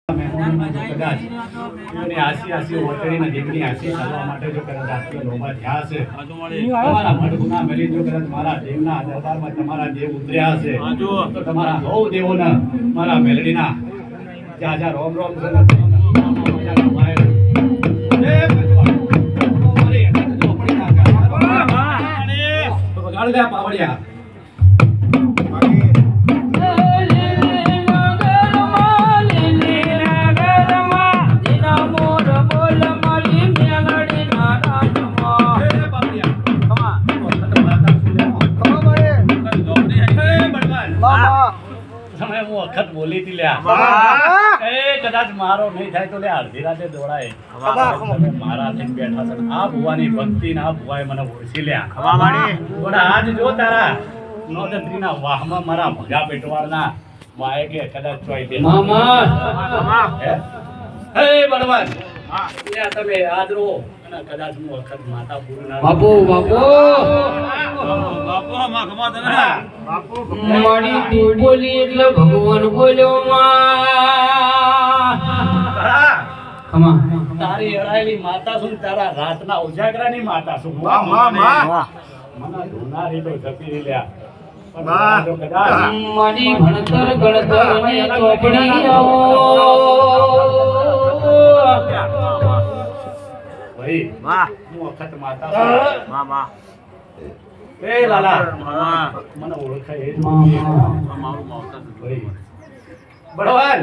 કદાચ એની આસી ઓટડીના દીકરી આસી ચાલવા માટે જો કદાચ રાત્રે લોભા થયા હશે તમારા મઢગુના મળી જો કદાચ મારા દેવના દરબારમાં તમારા દેવ ઉતર્યા હશે તો તમારા બહુ દેવોના મારા મેલડીના જ્યાં જ્યાં રોમ રોમ છે પાવડિયા વખત બોલી હતી લ્યા કદાચ મારો નહીં થાય તો લે અડધી રાતે દોડાય મારા બેઠા છે આ ભુવાની ભક્તિ ના ભુવાએ મને ઓળખી લ્યા આજ જો તારા નોંધત્રીના વાહમાં મારા ભગા પેટવાળના વાય કે કદાચ ચોઈ દે હે બળવાન તમે આજ રો કદાચ હું વખત માતા પૂરું ના બાપુ મારી તું બોલી એટલે ભગવાન બોલ્યો માં તારી અડાયેલી માતા છું તારા રાતના ઉજાગરાની માતા છું મને ધોનારી તો જપી લ્યા મારી ભણતર ગણતર ને ચોપડી આવો ભાઈ હું વખત માતા એ લાલા મને ઓળખાય એ જ મારું માવતર ભાઈ બળવાન